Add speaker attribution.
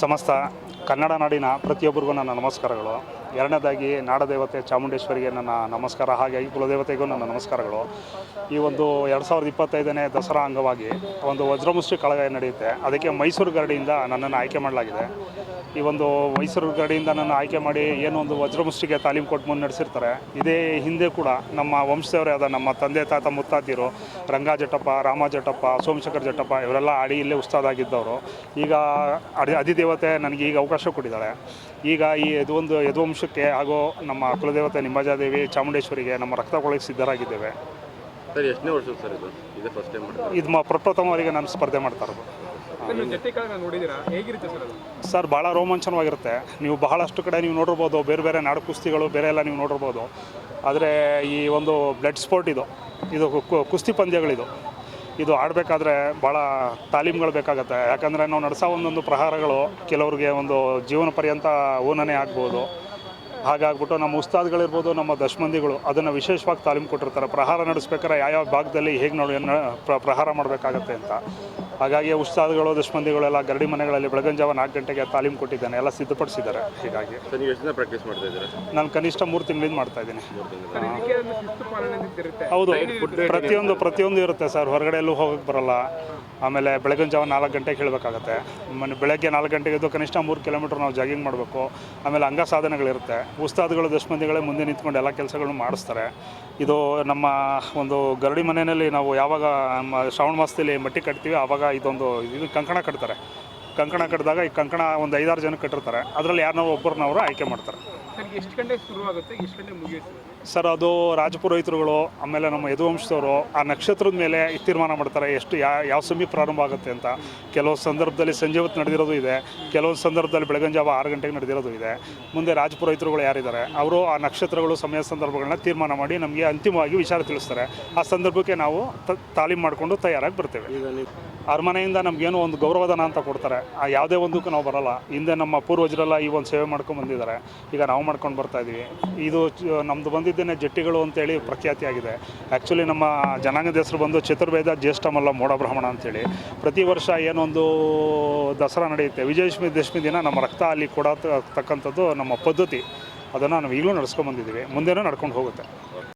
Speaker 1: ಸಮಸ್ತ ಕನ್ನಡ ನಾಡಿನ ಪ್ರತಿಯೊಬ್ಬರಿಗೂ ನನ್ನ ನಮಸ್ಕಾರಗಳು. ಎರಡನೇದಾಗಿ ನಾಡದೇವತೆ ಚಾಮುಂಡೇಶ್ವರಿಗೆ ನನ್ನ ನಮಸ್ಕಾರ, ಹಾಗಾಗಿ ಕುಲದೇವತೆಗೂ ನನ್ನ ನಮಸ್ಕಾರಗಳು. ಈ ಒಂದು 2025ನೇ ದಸರಾ ಅಂಗವಾಗಿ ಒಂದು ವಜ್ರಮುಷ್ಟಿ ಕಳಗ ನಡೆಯುತ್ತೆ. ಅದಕ್ಕೆ ಮೈಸೂರು ಗರಡಿಯಿಂದ ನನ್ನನ್ನು ಆಯ್ಕೆ ಮಾಡಲಾಗಿದೆ. ಈ ಒಂದು ಮೈಸೂರು ಗರಡಿಯಿಂದ ನನ್ನ ಆಯ್ಕೆ ಮಾಡಿ ಏನು ಒಂದು ವಜ್ರಮುಷ್ಟಿಗೆ ತಾಲೀಮು ಕೊಟ್ಟು ಮುನ್ನಡೆಸಿರ್ತಾರೆ. ಇದೇ ಹಿಂದೆ ಕೂಡ ನಮ್ಮ ವಂಶದವರೇ ಆದ ನಮ್ಮ ತಂದೆ ತಾತ ಮುತ್ತಾತಿರು ರಂಗ ಜಟ್ಟಪ್ಪ, ರಾಮ ಜಟ್ಟಪ್ಪ, ಸೋಮಶೇಖರ್ ಜಟ್ಟಪ್ಪ ಇವರೆಲ್ಲ ಆಡಿ ಇಲ್ಲೇ ಉಸ್ತಾದಾಗಿದ್ದವರು. ಈಗ ಅಧಿದೇವತೆ ನನಗೆ ಈಗ ಅವಕಾಶ ಕೊಟ್ಟಿದ್ದಾಳೆ. ಈಗ ಈ ಯದುವಂಶಕ್ಕೆ ಹಾಗೂ ನಮ್ಮ ಕುಲದೇವತೆ ನಿಂಬಾಜಾದೇವಿ ಚಾಮುಂಡೇಶ್ವರಿಗೆ ನಮ್ಮ ರಕ್ತ ಕೊಡಲಿಕ್ಕೆ ಸಿದ್ಧರಾಗಿದ್ದೇವೆ.
Speaker 2: ಸರ್, ಎಷ್ಟನೇ ವರ್ಷ ಸರ್ ಇದು ಫಸ್ಟ್ ಟೈಮ್
Speaker 1: ಇದು ಪ್ರಪ್ರಥಮವರಿಗೆ ನಾನು ಸ್ಪರ್ಧೆ ಮಾಡ್ತಾ ಇರೋದು. ಸರ್, ಭಾಳ ರೋಮಾಂಚನವಾಗಿರುತ್ತೆ. ನೀವು ಬಹಳಷ್ಟು ಕಡೆ ನೀವು ನೋಡಿರ್ಬೋದು, ಬೇರೆ ಬೇರೆ ನಾಡು ಕುಸ್ತಿಗಳು ಬೇರೆ ಎಲ್ಲ ನೀವು ನೋಡಿರ್ಬೋದು. ಆದರೆ ಈ ಒಂದು ಬ್ಲಡ್ ಸ್ಪೋರ್ಟ್ ಇದು ಕುಸ್ತಿ ಪಂದ್ಯಗಳಿದು ಆಡಬೇಕಾದ್ರೆ ಭಾಳ ತಾಲೀಮ್ಗಳು ಬೇಕಾಗುತ್ತೆ. ಯಾಕಂದರೆ ನಾವು ನಡೆಸೋ ಒಂದೊಂದು ಪ್ರಹಾರಗಳು ಕೆಲವ್ರಿಗೆ ಒಂದು ಜೀವನ ಪರ್ಯಂತ ಊನನೇ ಆಗ್ಬೋದು. ಹಾಗಾಗ್ಬಿಟ್ಟು ನಮ್ಮ ಉಸ್ತಾದ್ಗಳಿರ್ಬೋದು, ನಮ್ಮ ದಶಮಂದಿಗಳು ಅದನ್ನು ವಿಶೇಷವಾಗಿ ತಾಲೀಮು ಕೊಟ್ಟಿರ್ತಾರೆ. ಪ್ರಹಾರ ನಡೆಸ್ಬೇಕಾದ್ರೆ ಯಾವ್ಯಾವ ಭಾಗದಲ್ಲಿ ಹೇಗೆ ಪ್ರಹಾರ ಮಾಡಬೇಕಾಗತ್ತೆ ಅಂತ. ಹಾಗಾಗಿ ಉಸ್ತಾದ್ಗಳು ದಶಮಂದಿಗಳೆಲ್ಲ ಗರಡಿ ಮನೆಗಳಲ್ಲಿ ಬೆಳಗಿನ ಜಾವ 4 ಗಂಟೆಗೆ ತಾಲೀಮು ಕೊಟ್ಟಿದ್ದಾನೆ, ಎಲ್ಲ ಸಿದ್ಧಪಡಿಸಿದ್ದಾರೆ. ಹೀಗಾಗಿ
Speaker 2: ನೀವು ಎಷ್ಟು ದಿನ ಪ್ರಾಕ್ಟೀಸ್ ಮಾಡ್ತಾ ಇದ್ದೀರಾ?
Speaker 1: ನಾನು ಕನಿಷ್ಠ 3 ತಿಂಗಳಿಂದ ಮಾಡ್ತಾಯಿದ್ದೀನಿ. ಹೌದು, ಪ್ರತಿಯೊಂದು ಇರುತ್ತೆ ಸರ್. ಹೊರಗಡೆ ಎಲ್ಲೂ ಹೋಗೋಕ್ಕೆ ಬರೋಲ್ಲ. ಆಮೇಲೆ ಬೆಳಗಿನ ಜಾವ 4 ಗಂಟೆಗೆ ಹೇಳಬೇಕಾಗತ್ತೆ. ಬೆಳಗ್ಗೆ 4 ಗಂಟೆಗೆ ಎದ್ದು ಕನಿಷ್ಠ 3 ಕಿಲೋಮೀಟ್ರ್ ನಾವು ಜಾಗಿಂಗ್ ಮಾಡಬೇಕು. ಆಮೇಲೆ ಅಂಗ ಸಾಧನೆಗಳಿರುತ್ತೆ. ಉಸ್ತಾದ್ಗಳು ದಶಮಂದಿಗಳೇ ಮುಂದೆ ನಿಂತ್ಕೊಂಡು ಎಲ್ಲ ಕೆಲಸಗಳನ್ನು ಮಾಡಿಸ್ತಾರೆ. ಇದು ನಮ್ಮ ಒಂದು ಗರಡಿ ಮನೆಯಲ್ಲಿ ನಾವು ಯಾವಾಗ ಶ್ರಾವಣ ಮಾಸದಲ್ಲಿ ಮಟ್ಟಿ ಕಟ್ತೀವಿ ಆವಾಗ ಇದು ಕಂಕಣ ಕಟ್ತಾರೆ. ಕಂಕಣ ಕಟ್ಟಿದಾಗ ಈ ಕಂಕಣ ಒಂದು 5-6 ಜನ ಕಟ್ಟಿರ್ತಾರೆ. ಅದರಲ್ಲಿ ಯಾರನ್ನೋ ಒಬ್ಬರನ್ನವರು ಆಯ್ಕೆ ಮಾಡ್ತಾರೆ.
Speaker 3: ಎಷ್ಟು ಗಂಟೆಗೆ ಶುರುವಾಗುತ್ತೆ, ಎಷ್ಟು ಗಂಟೆಗೆ ಮುಗಿಯುತ್ತೆ
Speaker 1: ಸರ್? ಅದು ರಾಜಪುರೋಹಿತರುಗಳು ಆಮೇಲೆ ನಮ್ಮ ಯದುವಂಶದವರು ಆ ನಕ್ಷತ್ರದ ಮೇಲೆ ತೀರ್ಮಾನ ಮಾಡ್ತಾರೆ ಎಷ್ಟು ಯಾವ ಸಮಯ ಪ್ರಾರಂಭ ಆಗುತ್ತೆ ಅಂತ. ಕೆಲವು ಸಂದರ್ಭದಲ್ಲಿ ಸಂಜೆ ಹೊತ್ತು ನಡೆದಿರೋದು ಇದೆ, ಕೆಲವೊಂದು ಸಂದರ್ಭದಲ್ಲಿ ಬೆಳಗಿನ ಜಾವ 6 ಗಂಟೆಗೆ ನಡೆದಿರೋದು ಇದೆ. ಮುಂದೆ ರಾಜಪುರೋಹಿತರುಗಳು ಯಾರಿದ್ದಾರೆ ಅವರು ಆ ನಕ್ಷತ್ರಗಳು ಸಮಯ ಸಂದರ್ಭಗಳನ್ನ ತೀರ್ಮಾನ ಮಾಡಿ ನಮಗೆ ಅಂತಿಮವಾಗಿ ವಿಚಾರ ತಿಳಿಸ್ತಾರೆ. ಆ ಸಂದರ್ಭಕ್ಕೆ ನಾವು ತಾಲೀಮು ಮಾಡಿಕೊಂಡು ತಯಾರಾಗಿ ಬರ್ತೇವೆ. ಅರಮನೆಯಿಂದ ನಮಗೇನು ಒಂದು ಗೌರವಧನ ಅಂತ ಕೊಡ್ತಾರೆ. ಆ ಯಾವುದೇ ಒಂದಕ್ಕೂ ನಾವು ಬರೋಲ್ಲ. ಹಿಂದೆ ನಮ್ಮ ಪೂರ್ವಜರೆಲ್ಲ ಈ ಒಂದು ಸೇವೆ ಮಾಡ್ಕೊಂಡು ಬಂದಿದ್ದಾರೆ, ಈಗ ನಾವು ಮಾಡ್ಕೊಂಡು ಬರ್ತಾಯಿದ್ದೀವಿ. ಇದು ನಮ್ಮದು ಬಂದಿದ್ದೇನೆ ಜಟ್ಟಿಗಳು ಅಂತೇಳಿ ಪ್ರಖ್ಯಾತಿಯಾಗಿದೆ. ಆ್ಯಕ್ಚುಲಿ ನಮ್ಮ ಜನಾಂಗದ ಹೆಸರು ಬಂದು ಚತುರ್ವೇದ ಜ್ಯೇಷ್ಠ ಮಲ್ಲ ಮೋಡ ಬ್ರಾಹ್ಮಣ ಅಂತೇಳಿ. ಪ್ರತಿ ವರ್ಷ ಏನೊಂದು ದಸರಾ ನಡೆಯುತ್ತೆ, ವಿಜಯದಶಮಿ ದಿನ ನಮ್ಮ ರಕ್ತ ಅಲ್ಲಿ ಕೊಡತಕ್ಕಂಥದ್ದು ನಮ್ಮ ಪದ್ಧತಿ. ಅದನ್ನು ನಾವು ಈಗಲೂ ನಡೆಸ್ಕೊಂಬಂದಿದ್ದೀವಿ, ಮುಂದೆನೂ ನಡ್ಕೊಂಡು ಹೋಗುತ್ತೆ.